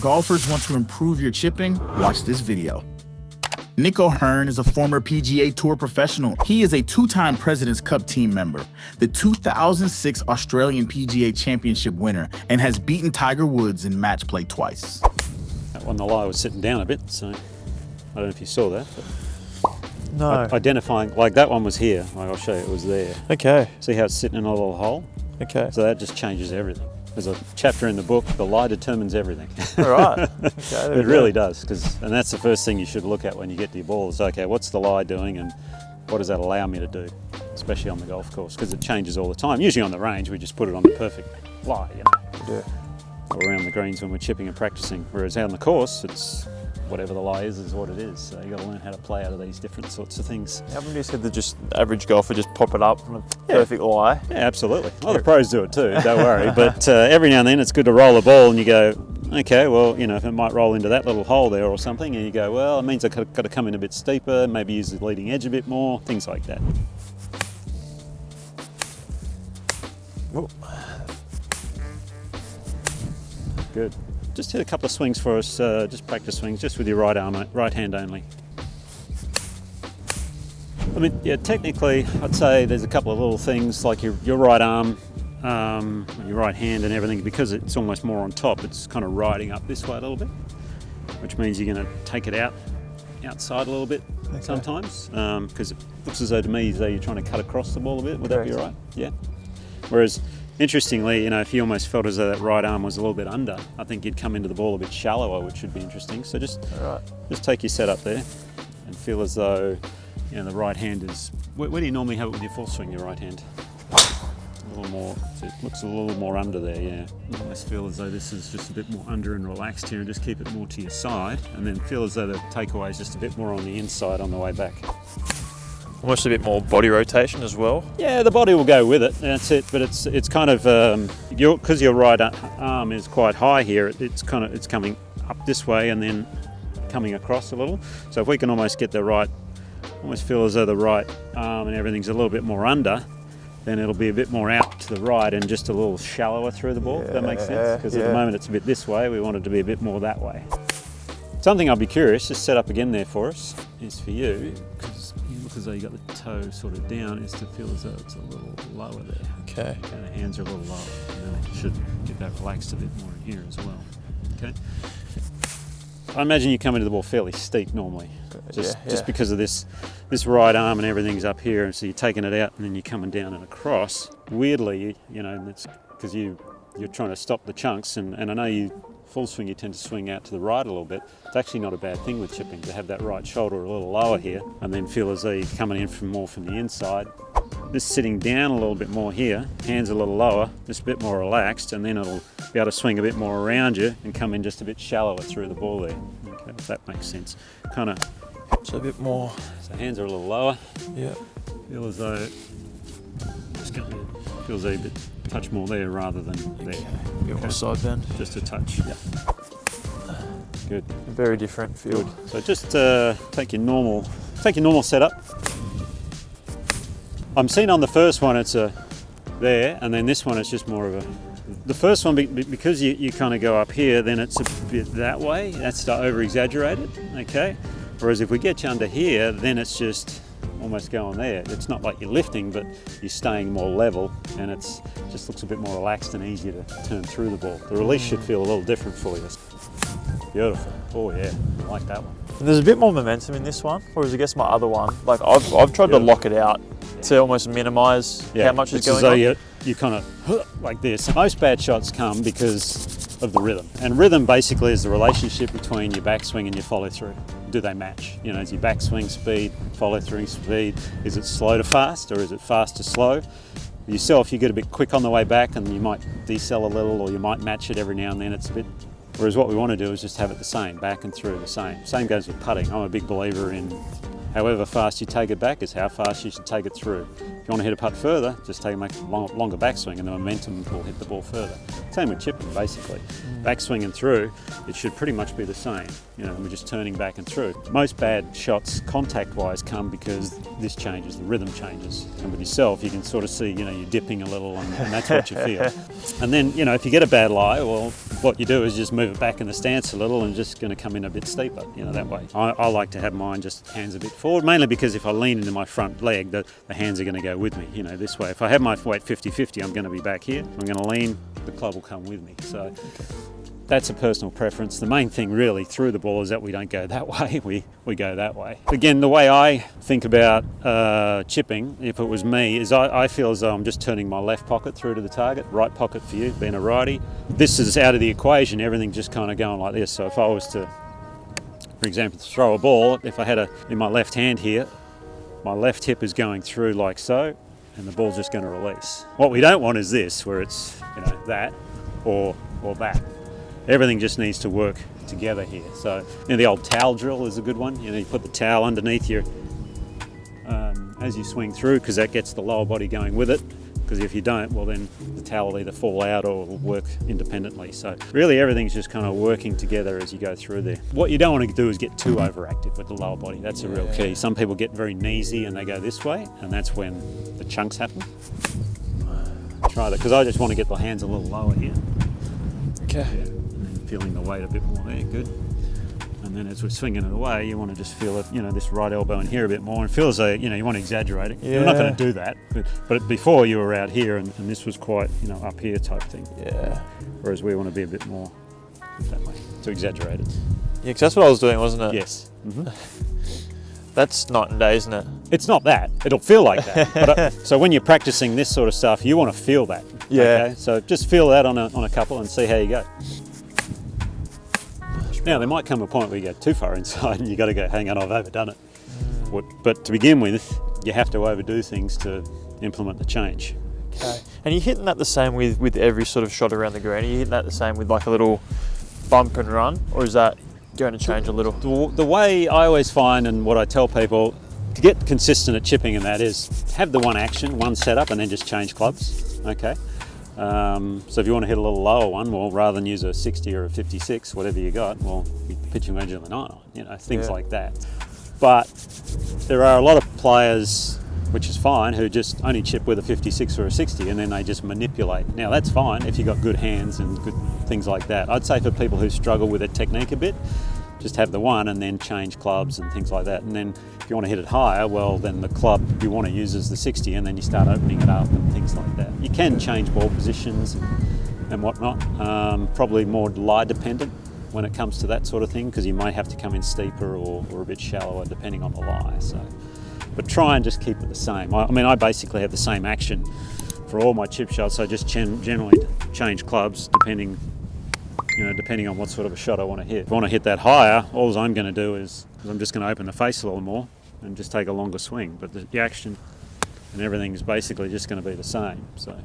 golfers want to improve your chipping, watch this video. Nico Hearn is a former PGA Tour professional. He is a two-time President's Cup team member, the 2006 Australian PGA Championship winner, and has beaten Tiger Woods in match play twice. That one, the lie was sitting down a bit, so I don't know if you saw that. But No. identifying, like that one was here, like I'll show you, it was there. Okay. See how it's sitting in a little hole? Okay. So that just changes everything. There's a chapter in the book, the lie determines everything. All right. Okay, It really does, and that's the first thing you should look at when you get to your ball is, okay, what's the lie doing and what does that allow me to do, especially on the golf course, because it changes all the time. Usually on the range, we just put it on the perfect lie, you know, Yeah. or around the greens when we're chipping and practicing, whereas out on the course, it's whatever the lie is what it is. So you got to learn how to play out of these different sorts of things. How many you said that just average golfer just pop it up on a perfect lie? Yeah, absolutely. Well, the pros do it too, don't worry. But every now and then it's good to roll the ball and you go, okay, well, you know, if it might roll into that little hole there or something, and you go, well, it means I've got to come in a bit steeper, maybe use the leading edge a bit more, things like that. Oh. Good. Just hit a couple of swings for us, just practice swings, just with your right arm, right hand only. I mean, yeah, technically, I'd say there's a couple of little things like your right arm, your right hand and everything, because it's almost more on top, it's kind of riding up this way a little bit, which means you're going to take it outside a little bit sometimes, because it looks as though to me as though you're trying to cut across the ball a bit. Would that be right? Yeah. Whereas, interestingly, you know, if you almost felt as though that right arm was a little bit under, I think you'd come into the ball a bit shallower, which would be interesting. So just take your setup there and feel as though, you know, the right hand is. Where do you normally have it with your full swing? Your right hand. A little more. So it looks a little more under there. Yeah. You almost feel as though this is just a bit more under and relaxed here, and just keep it more to your side, and then feel as though the takeaway is just a bit more on the inside on the way back. Almost a bit more body rotation as well. Yeah, the body will go with it. That's it. But it's kind of because your right arm is quite high here. It's coming up this way and then coming across a little. So if we can almost get almost feel as though the right arm and everything's a little bit more under, then it'll be a bit more out to the right and just a little shallower through the ball. If that makes sense. Because at the moment it's a bit this way. We want it to be a bit more that way. Something I'll be curious, just set up again there for us, is for you. Because though you got the toe sort of down, is to feel as though it's a little lower there. Okay. And the hands are a little lower. And then it should get that relaxed a bit more in here as well. Okay. I imagine you come into the ball fairly steep normally, just because of this right arm and everything's up here, and so you're taking it out and then you're coming down and across. Weirdly, you know, it's because you're trying to stop the chunks, and I know you. Full swing, you tend to swing out to the right a little bit. It's actually not a bad thing with chipping to have that right shoulder a little lower here, and then feel as though you're coming in more from the inside. Just sitting down a little bit more here, hands a little lower, just a bit more relaxed, and then it'll be able to swing a bit more around you and come in just a bit shallower through the ball there. Okay, if that makes sense. Kind of. So a bit more. So hands are a little lower. Yeah. Feel as though feels a bit touch more there rather than there. A bit more side bend. Just a touch. Yeah. Good. A very different feel. Good. So just take your normal setup. I'm seeing on the first one it's there, and then this one it's just more of a. The first one because you kind of go up here, then it's a bit that way. That's over exaggerated. Okay. Whereas if we get you under here, then it's just almost going there. It's not like you're lifting, but you're staying more level, and it's just looks a bit more relaxed and easier to turn through the ball. The release should feel a little different for you. Beautiful. Oh yeah, I like that one. And there's a bit more momentum in this one, whereas I guess my other one, like I've tried to lock it out to almost minimise how much is going on. You kind of like this. Most bad shots come because of the rhythm, and rhythm basically is the relationship between your backswing and your follow through. Do they match? You know, is your backswing speed, follow through speed, is it slow to fast or is it fast to slow? Yourself, you get a bit quick on the way back and you might decel a little, or you might match it every now and then. It's a bit. Whereas what we want to do is just have it the same, back and through the same. Same goes with putting. I'm a big believer in However fast you take it back is how fast you should take it through. If you want to hit a putt further, just take a longer backswing and the momentum will hit the ball further. Same with chipping, basically. Backswing and through, it should pretty much be the same. You know, we're just turning back and through. Most bad shots, contact-wise, come because this changes, the rhythm changes. And with yourself, you can sort of see, you know, you're dipping a little and that's what you feel. And then, you know, if you get a bad lie, well, what you do is just move it back in the stance a little and just going to come in a bit steeper, you know, that way. I like to have mine just hands a bit forward, mainly because if I lean into my front leg, the hands are going to go with me, you know, this way. If I have my weight 50-50, I'm going to be back here. I'm going to lean, the club will come with me. So that's a personal preference. The main thing really through the ball is that we don't go that way, we go that way. Again, the way I think about chipping, if it was me, is I feel as though I'm just turning my left pocket through to the target, right pocket for you, being a righty. This is out of the equation, everything's just kind of going like this. So if I was to, for example, throw a ball, if I had in my left hand here, my left hip is going through like so, and the ball's just going to release. What we don't want is this, where it's, you know, that or that. Everything just needs to work together here. So, you know, the old towel drill is a good one. You know, you put the towel underneath you as you swing through, because that gets the lower body going with it. Because if you don't, well then the towel will either fall out or will work independently. So really everything's just kind of working together as you go through there. What you don't want to do is get too overactive with the lower body. That's a real key. Some people get very kneesy and they go this way, and that's when the chunks happen. Try that, because I just want to get the hands a little lower here. Okay. Yeah. And then feeling the weight a bit more there, good. And then as we're swinging it away, you want to just feel it, you know, this right elbow in here a bit more, and feel as though, you know, you want to exaggerate it. Yeah. You're not going to do that, but before you were out here and this was quite, you know, up here type thing. Yeah. Whereas we want to be a bit more that way, to exaggerate it. Yeah, because that's what I was doing, wasn't it? Yes. Mm-hmm. That's night and day, isn't it? It's not that. It'll feel like that. But so when you're practicing this sort of stuff, you want to feel that. Yeah. Okay? So just feel that on a couple and see how you go. Now, there might come a point where you go too far inside and you got to go, hang on, I've overdone it. But to begin with, you have to overdo things to implement the change. Okay. And you're hitting that the same with every sort of shot around the green? Are you hitting that the same with like a little bump and run? Or is that going to change a little? The way I always find, and what I tell people, to get consistent at chipping and that is have the one action, one setup, and then just change clubs, okay? So if you want to hit a little lower one, well, rather than use a 60 or a 56, whatever you got, well, you pitch your wedge of the 9 on, you know, things like that. But there are a lot of players, which is fine, who just only chip with a 56 or a 60 and then they just manipulate. Now that's fine if you've got good hands and good things like that. I'd say for people who struggle with a technique a bit, just have the one and then change clubs and things like that. And then if you want to hit it higher, well, then the club you want to use is the 60 and then you start opening it up and things like that. You can change ball positions and whatnot, probably more lie dependent when it comes to that sort of thing, because you may have to come in steeper or a bit shallower depending on the lie. So, but try and just keep it the same. I mean, I basically have the same action for all my chip shots. I just generally change clubs depending on what sort of a shot I want to hit. If I want to hit that higher, all I'm going to do is I'm just going to open the face a little more and just take a longer swing. But the action and everything is basically just going to be the same. So.